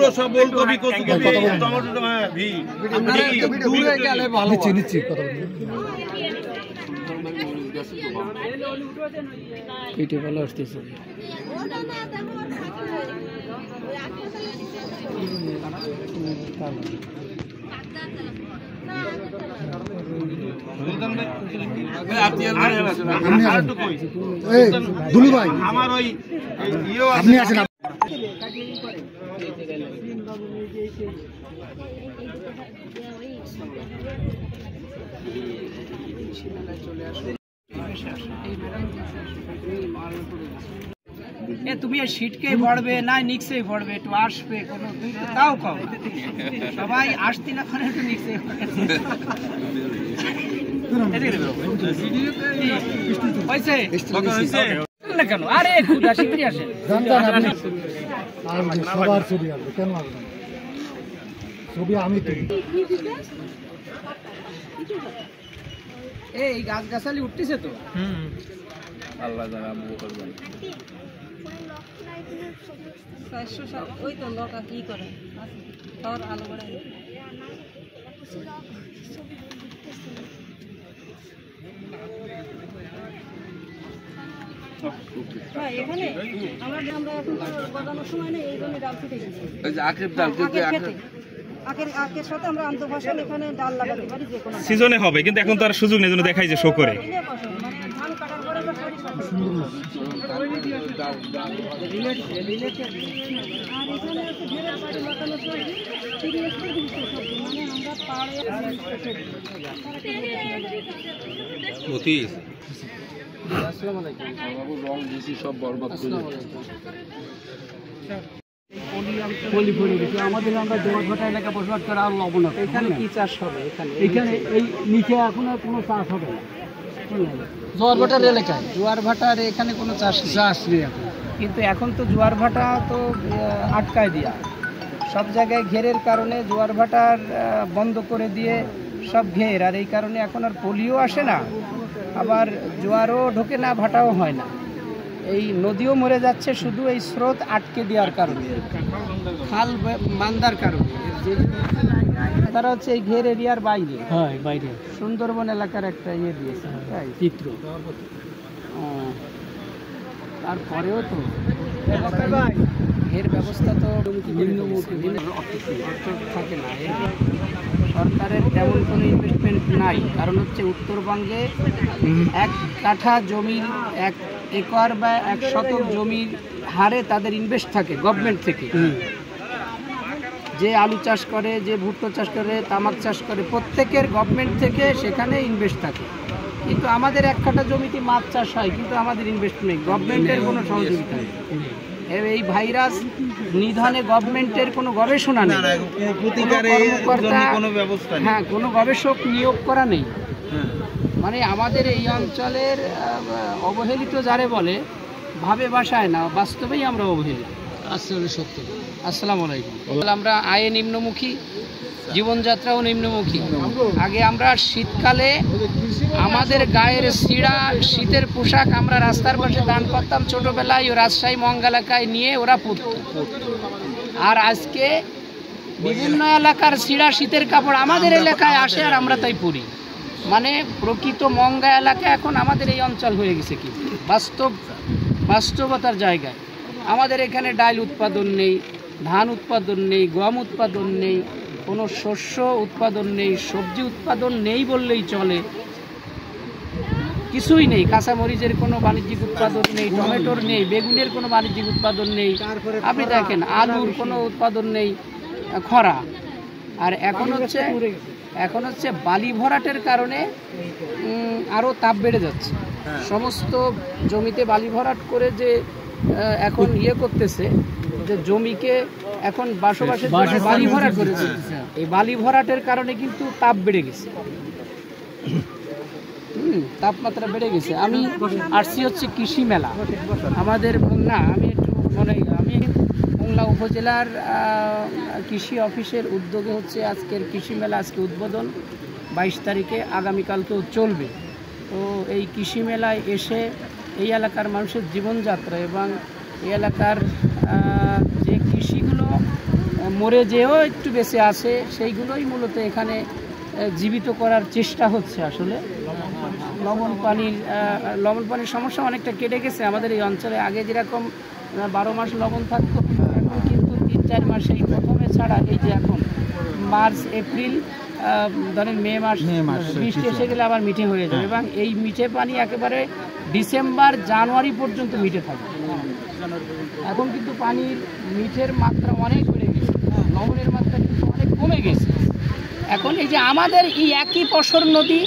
পুরো সবল কবি কচুকবি টমেটো ভি দূরে গেলে ভালো নিচ্ছি কথা এইটা ভালো আসতেছে দুলু ভাই আমার ওই আপনি আছেন তুমি সিটকে পড়বে না নিক্সে পড়বে একটু আসবে কোনো তাও কম সবাই আসতে না করে একটু নিক্সে কেন আরে সবার ছবি আসবে কেন আসবে ছবি আমি তুলি এই গাছ গাছালি উঠতেছে তো আল্লাহ জানা আমল করবেন ওই তো লোক কি করে তোর আলো করে এখানে আমরা এখন বাগানোর সময় নেই এই জন্য ডাল ফুটে গেছে আখের সাথে আমরা আন্ত ফসল এখানে ডাল লাগাতে পারি যে কোনো সিজনে হবে কিন্তু এখন তো আর সুযোগ নেই জন্য দেখাই যে শো করে ধান কাটার পরে সব বরবাদ করে আমাদের আমরা জোয়ারভাটা এলাকা বসবাস করা আর লবণাক্ত এখানে কি চাষ হবে এখানে এই নিচে এখন আর কোনো চাষ হবে না জোয়ারভাটার এলাকায় জোয়ারভাটার এখানে কোনো চাষ নেই এখন কিন্তু এখন তো জোয়ারভাটা তো আটকায় দেওয়া সব জায়গায় ঘেরের কারণে জোয়ারভাটার বন্ধ করে দিয়ে সব ঘের আর এই কারণে এখন আর পলিও আসে না আবার জোয়ারও ঢোকে না ভাটাও হয় না এই নদীও মরে যাচ্ছে শুধু এই স্রোত আটকে দেওয়ার কারণে খাল মান্দার কারণে তারা হচ্ছে এই ঘের এরিয়ার বাইরে বাইরে সুন্দরবন এলাকার একটা ইয়ে দিয়েছে চিত্র তারপরেও তো ঘের ব্যবস্থা তো থাকে না সরকারের তেমন কোনো ইনভেস্টমেন্ট নাই কারণ হচ্ছে উত্তরবঙ্গে এক কাঠা জমির 1 একর বা 1 শতক জমির হারে তাদের ইনভেস্ট থাকে গভর্নমেন্ট থেকে যে আলু চাষ করে যে ভুট্টো চাষ করে তামাক চাষ করে প্রত্যেকের গভর্নমেন্ট থেকে সেখানে ইনভেস্ট থাকে কিন্তু আমাদের 1 কাঠা জমিতে মাছ চাষ হয় কিন্তু আমাদের ইনভেস্ট নেই গভর্নমেন্টের কোনো সহযোগিতা নেই এই ভাইরাস নিধনে গভর্নমেন্টের কোনো গবেষণা নেই হ্যাঁ কোনো গবেষক নিয়োগ করা নেই মানে আমাদের এই অঞ্চলের অবহেলিত যারে বলে ভাবে বাসায় না বাস্তবেই আমরা অবহেলিত আসলে সত্য আসসালামু আলাইকুম আমরা আয়ে নিম্নমুখী জীবনযাত্রাও নিম্নমুখী আগে আমরা শীতকালে আমাদের গায়ের ছিঁড়া শীতের পোশাক আমরা রাস্তার পাশে দান করতাম ছোটোবেলায় ও রাজশাহী মঙ্গা এলাকায় নিয়ে ওরা পরত আর আজকে বিভিন্ন এলাকার ছিঁড়া শীতের কাপড় আমাদের এলাকায় আসে আর আমরা তাই পরি মানে প্রকৃত মঙ্গা এলাকা এখন আমাদের এই অঞ্চল হয়ে গেছে কি বাস্তবতার জায়গায় আমাদের এখানে ডাল উৎপাদন নেই ধান উৎপাদন নেই গম উৎপাদন নেই কোনো শস্য উৎপাদন নেই সবজি উৎপাদন নেই বললেই চলে কিছুই নেই কাঁচামরিচের কোনো বাণিজ্যিক উৎপাদন নেই টমেটোর নেই বেগুনের কোনো বাণিজ্যিক উৎপাদন নেই আপনি দেখেন আলুর কোনো উৎপাদন নেই খরা আর এখন হচ্ছে বালি ভরাটের কারণে আরও তাপ বেড়ে যাচ্ছে সমস্ত জমিতে বালি ভরাট করে যে এখন ইয়ে করতেছে যে জমিকে এখন বাসবাসের বালি ভরাট করেছে এই বালি ভরাটের কারণে কিন্তু তাপ বেড়ে গেছে তাপমাত্রা বেড়ে গেছে আমি আসছি হচ্ছে কৃষি মেলা আমাদের না আমি মোংলা উপজেলার কৃষি অফিসের উদ্যোগে হচ্ছে আজকের কৃষি মেলা আজকে উদ্বোধন 22 তারিখে আগামীকালকেও চলবে তো এই কৃষি মেলায় এসে এই এলাকার মানুষের জীবনযাত্রা এবং এই এলাকার যে কৃষিগুলো মরে যেও একটু বেঁচে আছে, সেইগুলোই মূলত এখানে জীবিত করার চেষ্টা হচ্ছে। আসলে লবণ পানির সমস্যা অনেকটা কেটে গেছে আমাদের এই অঞ্চলে। আগে যেরকম 12 মাস লবণ থাকতো, এখন কিন্তু 3-4 মাস এই প্রথমে ছাড়া এই যে এখন মার্চ এপ্রিল ধরেন মে মাস বৃষ্টি এসে গেলে আবার মিঠে হয়ে যাবে, এবং এই মিঠে পানি একেবারে ডিসেম্বর জানুয়ারি পর্যন্ত মিঠে থাকে। এখন কিন্তু পানির মিঠের মাত্রা অনেক বেড়ে গেছে, লবণের মাত্রা কিন্তু অনেক কমে গেছে। এখন এই যে আমাদের এই একই পশর নদী,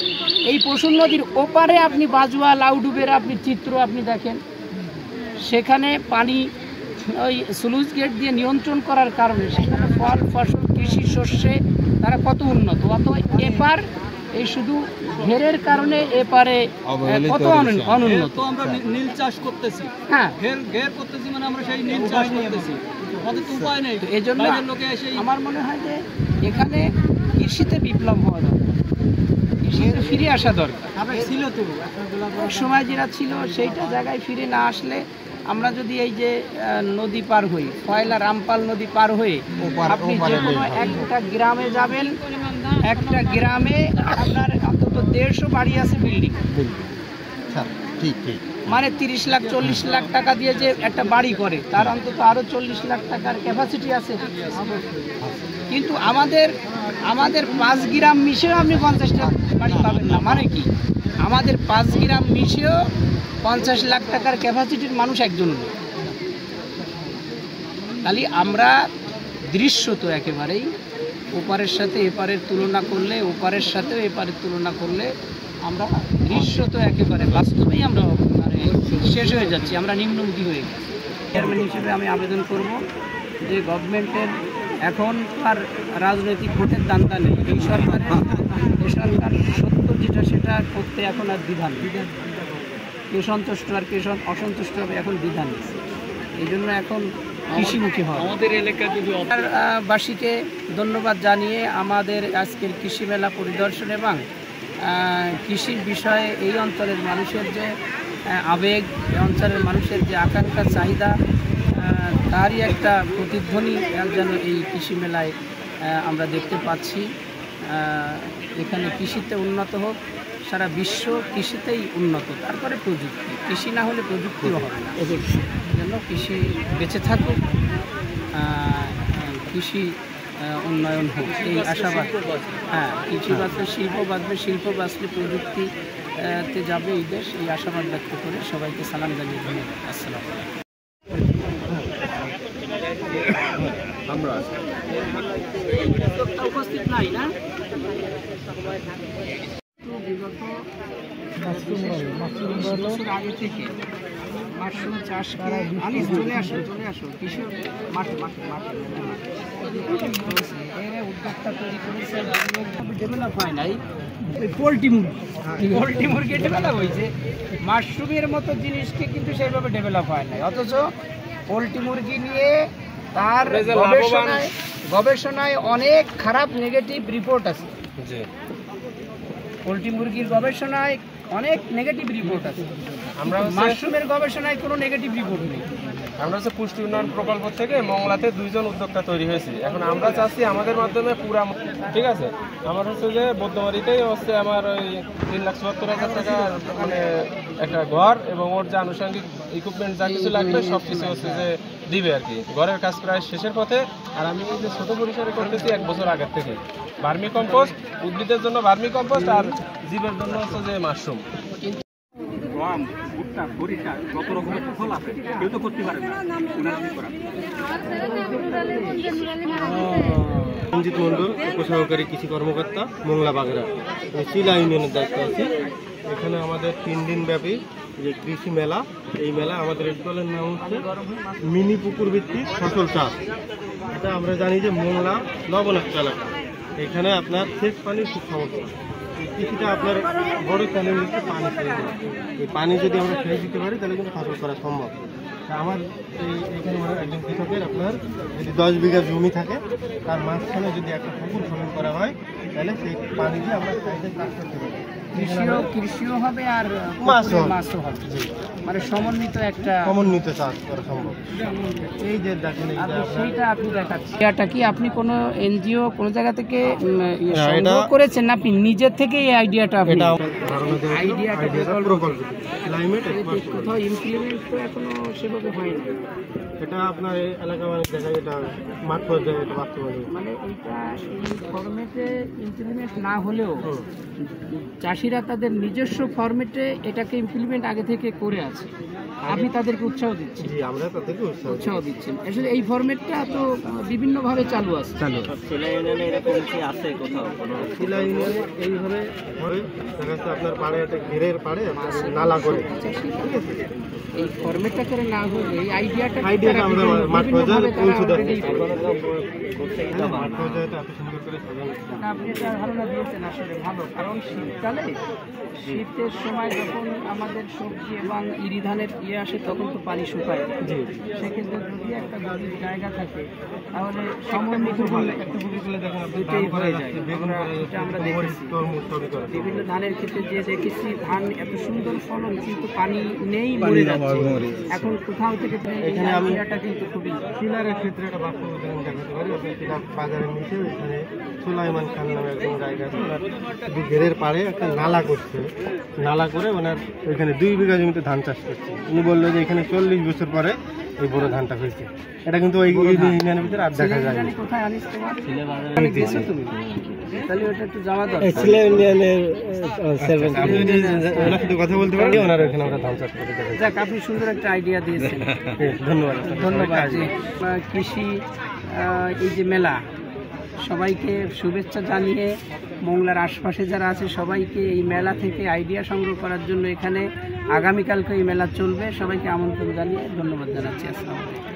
এই পশুর নদীর ওপারে আপনি বাজুয়া লাউডুবের আপনি চিত্র আপনি দেখেন, সেখানে পানি ওই স্লুইস গেট দিয়ে নিয়ন্ত্রণ করার কারণে সেখানে ফল ফসল কৃষি শস্যে তারা কত উন্নত। অত এপার এই শুধু ঘেরের কারণে এপারে কত অনুন্নত। তো আমরা নীল চাষ করতেছি, হ্যাঁ ঘের করতেছি, মানে আমরা সেই নীল চাষ করতেছি, আমাদের তো উপায় নেই। এই জন্য আমার মনে হয় যে এখানে কৃষিতে বিপ্লব হওয়া দরকার, কৃষিতে ফিরে আসা দরকার। ছিল তো এক সময় যেটা ছিল সেইটা জায়গায় ফিরে না আসলে আমরা যদি এই যে নদী পার হই, ফয়লা রামপাল নদী পার হয়ে আপনি যে কোনো একটা গ্রামে যাবেন, একটা গ্রামে আপনার অন্তত 150 বাড়ি আছে বিল্ডিং, মানে 30 লাখ 40 লাখ টাকা দিয়ে যে একটা বাড়ি করে তার অন্তত আরো 40 লাখ টাকার ক্যাপাসিটি আছে। কিন্তু আমাদের 5 গ্রাম মিশেও আপনি 50টা বাড়ি পাবেন না। মানে কি, আমাদের 5 গ্রাম মিশেও 50 লাখ টাকার ক্যাপাসিটির মানুষ একজন নেই। খালি আমরা দৃশ্য তো একেবারেই ওপারের সাথে এপারের তুলনা করলে, ওপারের সাথেও এপারের তুলনা করলে আমরা দৃশ্য তো একেবারে বাস্তবেই আমরা মানে শেষ হয়ে যাচ্ছি, আমরা নিম্নমুখী হয়ে গেছি। চেয়ারম্যান হিসেবে আমি আবেদন করব যে গভর্নমেন্টের এখন আর রাজনৈতিক ভোটের দান্দা নেই। এই সরকার সত্য যেটা সেটা করতে এখন আর বিধান, কে সন্তুষ্ট আর কে অসন্তুষ্ট হবে এখন বিধান। এই জন্য এখন কৃষিমুখী হয়। আমাদের এলাকা যদি বাসীকে ধন্যবাদ জানিয়ে আমাদের আজকের কৃষি মেলা পরিদর্শন এবং কৃষির বিষয়ে এই অঞ্চলের মানুষের যে আবেগ, এই অঞ্চলের মানুষের যে আকাঙ্ক্ষা চাহিদা, তারই একটা প্রতিধ্বনি যেন এই কৃষি মেলায় আমরা দেখতে পাচ্ছি। এখানে কৃষিতে উন্নত হোক, সারা বিশ্ব কৃষিতেই উন্নত, তারপরে প্রযুক্তি। কৃষি না হলে প্রযুক্তিও হবে না। এই জন্য কৃষি বেঁচে থাকুক, কৃষি উন্নয়ন হোক এই আশাবাদ। হ্যাঁ, কৃষি বাঁচলে শিল্প বাঁচবে, শিল্প বাঁচলে প্রযুক্তিতে যাবে এই দেশ, এই আশাবাদ ব্যক্ত করে সবাইকে সালাম জানিয়ে ধন্যবাদ। আসসালাম। আমরা উপস্থিত নাই না বিগত বছর আগে থেকে মাশরুম চাষ করে আমি চলে আসো কৃষি উদ্যোক্তা তৈরি করেছে, ডেভেলপ হয় নাই। পোলট্রি মুরগি ডেভেলপ হয়েছে, মাশরুমের মতো জিনিসকে কিন্তু সেইভাবে ডেভেলপ হয় নাই। অথচ পোলট্রি মুরগি নিয়ে তার গবেষণায় অনেক খারাপ নেগেটিভ রিপোর্ট আছে। পোলট্রি মুরগির গবেষণায় অনেক নেগেটিভ রিপোর্ট আছে, আমরা মাশরুমের গবেষণায় কোনো নেগেটিভ রিপোর্ট নেই। আমরা হচ্ছে পুষ্টি উন্নয়ন প্রকল্প থেকে মংলাতে 2 জন উদ্যোক্তা তৈরি হয়েছে। এখন আমরা চাচ্ছি আমাদের মাধ্যমে পুরা, ঠিক আছে, আমার হচ্ছে যে বৌদ্ধবাড়িতেই হচ্ছে আমার ওই 3,74,000 টাকা মানে একটা ঘর এবং ওর যে আনুষঙ্গিক ইকুইপমেন্ট যা কিছু লাগবে সব কিছু হচ্ছে যে দিবে আর কি। ঘরের কাজ প্রায় শেষের পথে। আর আমি যে ছোট পরিসরে করতেছি 1 বছর আগের থেকে ভার্মি কম্পোস্ট, উদ্ভিদের জন্য ভার্মি কম্পোস্ট আর জীবের জন্য হচ্ছে যে মাশরুম। কত রকমের ফল আছে, কেউ তো করতে পারে না। রঞ্জিত মণ্ডল, উপসহকারী কৃষি কর্মকর্তা, মোংলা বাগড়া, চিলা ইউনিয়নের দায়িত্ব আছি। এখানে আমাদের 3 দিন ব্যাপী যে কৃষি মেলা, এই মেলা আমাদের স্টলের নাম হচ্ছে মিনি পুকুর ভিত্তিক ফসল চাষ। এটা আমরা জানি যে মোংলা লবণাক্ত এলাকা, এখানে আপনার সেচ পানির খুব সমস্যা। এই কৃষিটা আপনার বড় চ্যালেঞ্জ হচ্ছে পানি খেয়ে দেওয়া। এই পানি যদি আমরা খেয়ে দিতে পারি তাহলে কিন্তু ফসল করা সম্ভব। আমার এইখানে একজন কৃষকের আপনার যদি 10 বিঘা জমি থাকে, তার মাঝখানে যদি একটা পুকুর খনন করা হয় তাহলে সেই পানি দিয়ে আমরা চাষ করতে পারি। কৃষিও হবে আর মাছও হবে। মানে সমন্বিত একটা সমন্বিত চাষ করা সম্ভব। এই যে দেখেন সেইটা আপনি দেখাচ্ছেন, এটা কি আপনি কোনো এনজিও কোনো জায়গা থেকে সংগ্রহ করেছেন না আপনি নিজের থেকে এই আইডিয়াটা আপনি আইডিয়াটা প্রকল্প ক্লাইমেট কোথাও ইমপ্লিমেন্ট তো এখনো সেভাবে হয়নি। এটা আপনার এলাকা মানে দেখা এটা মাঠ পর্যায়ে এটা বাস্তবায়ন মানে এইটা এই ফরম্যাটে ইমপ্লিমেন্ট না হলেও চাষিরা তাদের নিজস্ব ফরম্যাটে এটাকে ইমপ্লিমেন্ট আগে থেকে করে আছে, আপনি তাদেরকে উৎসাহ দিচ্ছেন। জি আমরা তাদেরকে উৎসাহ দিচ্ছেন। আসলে এই ফরম্যাটটা তো বিভিন্নভাবে চালু আছে। শিলা ইউনিয়নে এরকম কি আছে কোথাও? শিলা ইউনিয়নে এইভাবে ধরে দেখা যাচ্ছে আপনার পাড়ে একটা ঘেরের পাড়ে নালা করে, ঠিক আছে, এই ফরম্যাটটা করে না হলে এই আইডিয়াটা আমরা মাঠ পর্যায়ে পৌঁছে দেবো। আপনি এটা ধারণা দিয়েছেন, আসলে ভালো। কারণ শীতকালে শীতের সময় যখন আমাদের সবজি এবং ইরি ধানের আসে তখন তো পানি শুকায়, সেক্ষেত্রে যদি একটা গভীর জায়গা থাকে তাহলে সমন্বিত দুটোই হয়ে যায়। এটা আমরা দেখেছি বিভিন্ন ধানের ক্ষেত্রে, যে দেখেছি ধান এত সুন্দর ফলন কিন্তু পানি নেই, মরে যাচ্ছে। এখন কোথাও থেকে এখানে আমি এটা কিন্তু খুবই শিলারের ক্ষেত্রে একটা বাস্তব উদাহরণ দেখাতে পারি। আপনি শিলা বাজারের নিচে এখানে সুলাইমান খান নামে একজন জায়গা আছে, ওনার ঘেরের পাড়ে একটা নালা করছে, নালা করে ওনার ওইখানে 2 বিঘা জমিতে ধান চাষ করছে। উনি বললো যে এখানে 40 বছর পরে এই বড় ধানটা হয়েছে। এটা কিন্তু ওই ইউনিয়নের ভিতরে আর দেখা যায় না। কোথায় আনিস তোমার গেছো তুমি? তাহলে ওটা একটু যাওয়া দরকার। শিলা ইউনিয়নের ওনার সাথে কথা বলতে পারি, ওনার ওখানে আমরা ধান চাষ করে দেখাই। যাক, আপনি সুন্দর একটা আইডিয়া দিয়েছেন, ধন্যবাদ। ধন্যবাদ। কৃষি এই যে মেলা, সবাইকে শুভেচ্ছা জানিয়ে মোংলার আশপাশে যারা আছে সবাইকে এই মেলা থেকে আইডিয়া সংগ্রহ করার জন্য এখানে আগামীকালকে এই মেলা চলবে, সবাইকে আমন্ত্রণ জানিয়ে ধন্যবাদ জানাচ্ছি। আসসালামু আলাইকুম।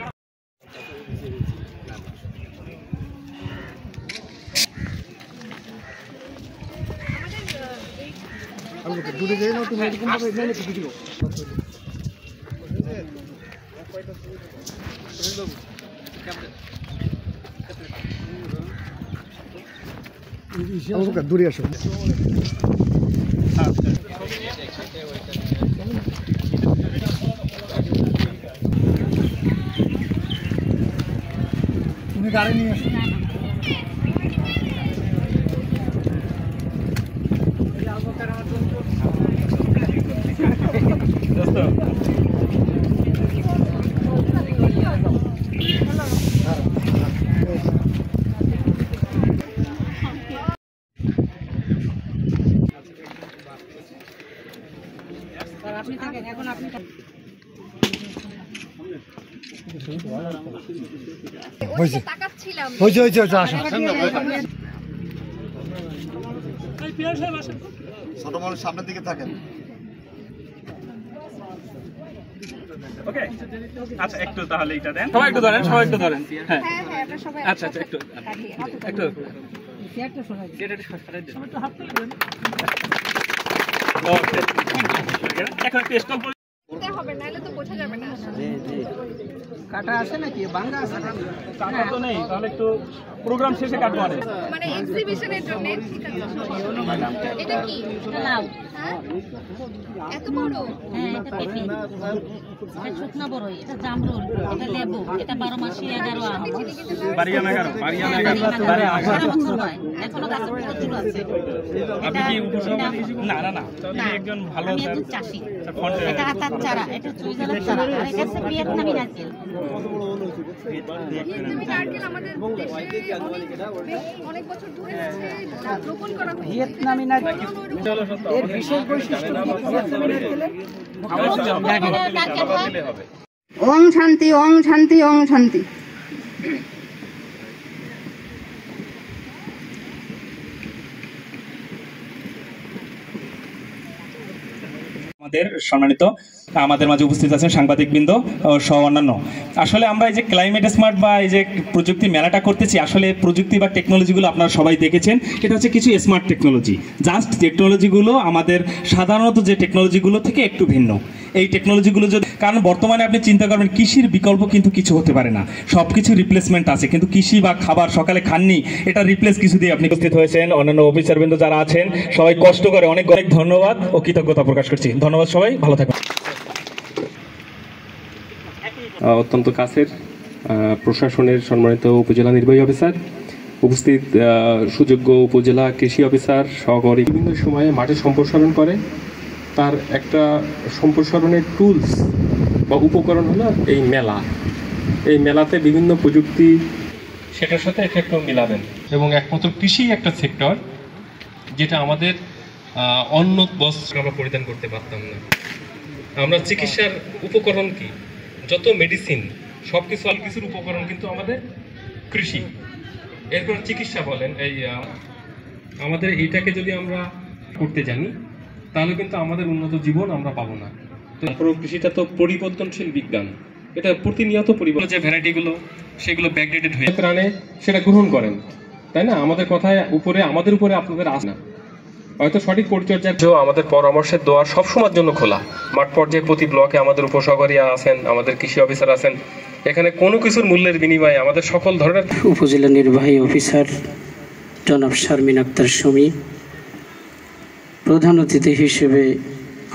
দূরে যাই না তুমি এরকম ভাবে ভিডিও দূরে আসো। তুমি গাড়ি নিয়ে আসো। ছোট মানুষ সামনের দিকে থাকেন। ওকে, আচ্ছা একটু তাহলে এটা দেন, সবাই একটু ধরেন, সবাই একটু ধরেন। হ্যাঁ আচ্ছা আচ্ছা, একটু একটু এখন টেস্ট হবে, নাহলে তো বোঝা যাবে না। কাটা আছে নাকি, বাংলা আছে নাকি? কাটা তো নেই, তাহলে একটু প্রোগ্রাম শেষে কাটবো। মানে এক্সিবিশনের জন্য এটা কি লাউ? হ্যাঁ, এত বড়? হ্যাঁ, এটা পেঁপে, এটা শুকনা বড়ই, এটা জামরুল, এটা লেবু, এটা 12 মাসি 11 আম। বাড়িয়া নাগারো, বাড়িয়া নাগারো, এখনো গাছে প্রচুর আছে। আপনি কি উপসভাপতি? না না না, আপনি একজন ভালো আমি একজন চাষি। এটা হাতার চারা, এটা সুইজারল্যান্ড চারা, আর এটা হচ্ছে ভিয়েতনামি নারকেল। ভিয়েতনামি নারকেল আমাদের দেশে অনেক বছর ধরে রোপণ করা হয়েছে। ভিয়েতনামি নারকেল এর বিশেষ বৈশিষ্ট্য কি? ওং শান্তি, ওং শান্তি, ওং শান্তি। আমাদের সম্মানিত আমাদের মাঝে উপস্থিত আছেন সাংবাদিকবৃন্দ সহ অন্যান্য। আসলে আমরা এই যে ক্লাইমেট স্মার্ট বা এই যে প্রযুক্তি মেলাটা করতেছি, আসলে প্রযুক্তি বা টেকনোলজিগুলো আপনারা সবাই দেখেছেন, এটা হচ্ছে কিছু স্মার্ট টেকনোলজি। জাস্ট টেকনোলজিগুলো আমাদের সাধারণত যে টেকনোলজিগুলো থেকে একটু ভিন্ন। এই টেকনোলজিগুলো যদি, কারণ বর্তমানে আপনি চিন্তা করবেন কৃষির বিকল্প কিন্তু কিছু হতে পারে না, সব কিছু রিপ্লেসমেন্ট আছে, কিন্তু কৃষি বা খাবার সকালে খাননি, এটা রিপ্লেস কিছু দিয়ে আপনি উপস্থিত হয়েছেন। অন্যান্য অফিসারবৃন্দ যারা আছেন সবাই কষ্ট করে অনেক অনেক ধন্যবাদ ও কৃতজ্ঞতা প্রকাশ করছি। ধন্যবাদ, সবাই ভালো থাকুন। অত্যন্ত কাছের প্রশাসনের সম্মানিত উপজেলা নির্বাহী অফিসার, উপস্থিত সুযোগ্য উপজেলা কৃষি অফিসার, সহকারী বিভিন্ন সময়ে মাঠে সম্প্রসারণ করে। তার একটা সম্প্রসারণের টুলস বা উপকরণ হলো এই মেলা। এই মেলাতে বিভিন্ন প্রযুক্তি সেটার সাথে এটা একটু মিলাবেন, এবং একমাত্র কৃষি একটা সেক্টর যেটা আমাদের অন্য বস্ত্র আমরা পরিধান করতে পারতাম না। আমরা চিকিৎসার উপকরণ কি, যত মেডিসিন সব কিছুর উপকরণ কিন্তু আমাদের কৃষি। এরপর চিকিৎসা বলেন, এই আমাদের এইটাকে যদি আমরা করতে জানি তাহলে কিন্তু আমাদের উন্নত জীবন আমরা পাবো না। তারপরেও কৃষিটা তো পরিবর্তনশীল বিজ্ঞান, এটা প্রতিনিয়ত পরিবর্তন। যে ভ্যারাইটিগুলো সেগুলো ব্যাকডেটেড হয়ে প্রাণে সেটা গ্রহণ করেন, তাই না? আমাদের কথায় আমাদের উপরে আপনাদের আসে না, হয়তো সঠিক পরিচর্যার জন্য আমাদের পরামর্শের দোয়ার সবসময়ের জন্য খোলা। মাঠ পর্যায়ে প্রতি ব্লকে আমাদের উপসহকারী আছেন, আমাদের কৃষি অফিসার আছেন। এখানে কোনো কিছুর মূল্যের বিনিময়ে আমাদের সকল ধরনের উপজেলা নির্বাহী অফিসার জনাব শারমিন আক্তার সুমি প্রধান অতিথি হিসেবে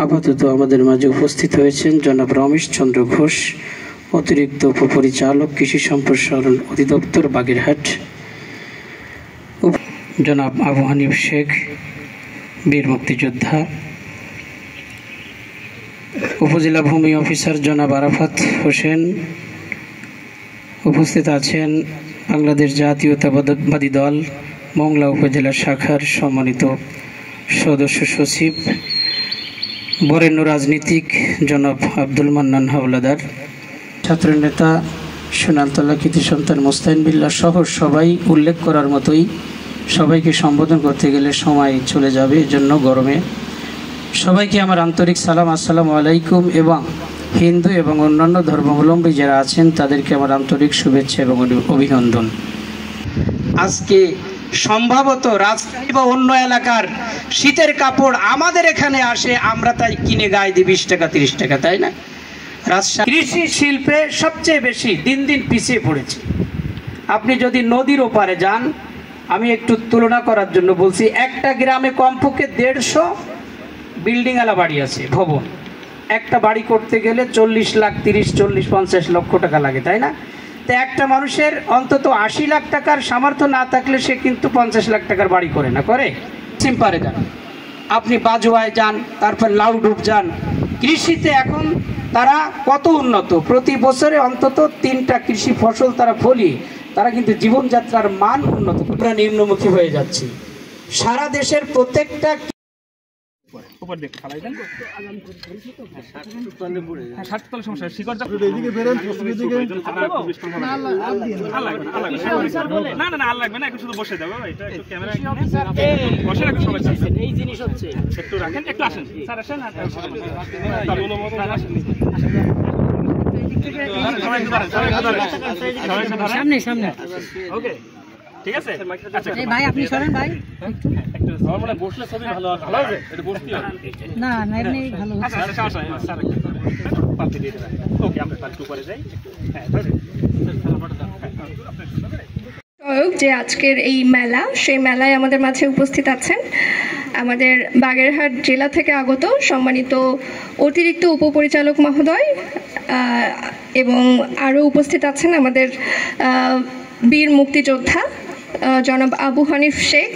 আপাতত আমাদের মাঝে উপস্থিত হয়েছেন জনাব রমেশ চন্দ্র ঘোষ, অতিরিক্ত উপপরিচালক কৃষি সম্প্রসারণ অধিদপ্তর বাগেরহাট, জনাব আবু হানিফ শেখ বীর মুক্তিযোদ্ধা, উপজেলা ভূমি অফিসার জনাব আরাফাত হোসেন, উপস্থিত আছেন বাংলাদেশ জাতীয়তাবাদী দল মংলা উপজেলা শাখার সম্মানিত সদস্য সচিব, বরেণ্য রাজনীতিক জনাব আব্দুল মান্নান হাওলাদার, ছাত্রনেতা সোনালতলা কৃতি সন্তান মোস্তাইন বিল্লাহ সহ সবাই। উল্লেখ করার মতোই সবাইকে সম্বোধন করতে গেলে সময় চলে যাবে, এজন্য গরমে সবাইকে আমার আন্তরিক সালাম, আসসালামু আলাইকুম। এবং হিন্দু এবং অন্যান্য ধর্মাবলম্বী যারা আছেন তাদেরকে আমার আন্তরিক শুভেচ্ছা এবং অভিনন্দন। আজকে সম্ভবত রাজশাহী বা অন্য এলাকার শীতের কাপড় আমাদের এখানে আসে, আমরা তাই কিনে গায়ে দিই 20 টাকা 30 টাকা, তাই না? রাজশাহী কৃষি শিল্পে সবচেয়ে বেশি দিন দিন পিছিয়ে পড়েছে। আপনি যদি নদীর ওপারে যান, আমি একটু তুলনা করার জন্য বলছি, একটা গ্রামে কমপক্ষে 150 বিল্ডিংওয়ালা বাড়ি আছে, ভবন। একটা বাড়ি করতে গেলে 40 লাখ 30-40-50 লক্ষ টাকা লাগে, তাই না? তো একটা মানুষের অন্তত 80 লাখ টাকার সামর্থ্য না থাকলে সে কিন্তু 50 লাখ টাকার বাড়ি করে না, করে? সিম্পারে যান, আপনি বাজোয়ায় যান, তারপর লাউডুপ যান। কৃষিতে এখন তারা কত উন্নত, প্রতি বছরে অন্তত 3টা কৃষি ফসল তারা ফলিয়ে তারা কিন্তু জীবনযাত্রার মান উন্নত, আমরা নিম্নমুখী হয়ে যাচ্ছি। সারা দেশের প্রত্যেকটা সামনে সামনে ওকে ঠিক আছে ভাই আপনি সরেন ভাই একটু নরমালি বসলে ছবি ভালো আসবে ভালো আছে এটা বসতে হবে না না এমনি ভালো হচ্ছে আচ্ছা আচ্ছা স্যার পাল্টে দিয়ে দেন ওকে আমরা পাল্টে উপরে যাই হ্যাঁ ধরে যে আজকের এই মেলা, সেই মেলায় আমাদের মাঝে উপস্থিত আছেন আমাদের বাগেরহাট জেলা থেকে আগত সম্মানিত অতিরিক্ত উপপরিচালক মহোদয়, এবং আরও উপস্থিত আছেন আমাদের বীর মুক্তিযোদ্ধা জনাব আবু হানিফ শেখ,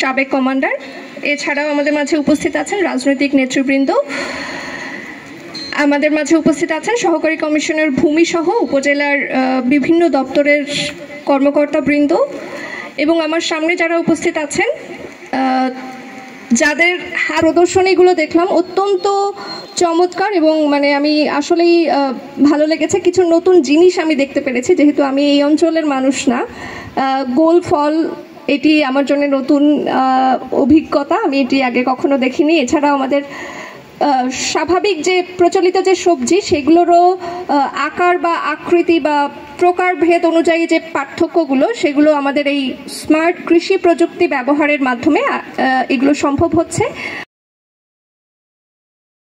সাবেক কমান্ডার। এছাড়াও আমাদের মাঝে উপস্থিত আছেন রাজনৈতিক নেতৃবৃন্দ, আমাদের মাঝে উপস্থিত আছেন সহকারী কমিশনার ভূমি সহ উপজেলার বিভিন্ন দপ্তরের কর্মকর্তাবৃন্দ, এবং আমার সামনে যারা উপস্থিত আছেন যাদের প্রদর্শনীগুলো দেখলাম অত্যন্ত চমৎকার, এবং মানে আমি আসলেই ভালো লেগেছে। কিছু নতুন জিনিস আমি দেখতে পেরেছি, যেহেতু আমি এই অঞ্চলের মানুষ না। গোল ফল এটি আমার জন্য নতুন অভিজ্ঞতা, আমি এটি আগে কখনো দেখিনি। এছাড়াও আমাদের স্বাভাবিক যে প্রচলিত যে সবজি সেগুলোরও আকার বা আকৃতি বা প্রকারভেদ অনুযায়ী যে পার্থক্যগুলো, সেগুলো আমাদের এই স্মার্ট কৃষি প্রযুক্তি ব্যবহারের মাধ্যমে এগুলো সম্ভব হচ্ছে।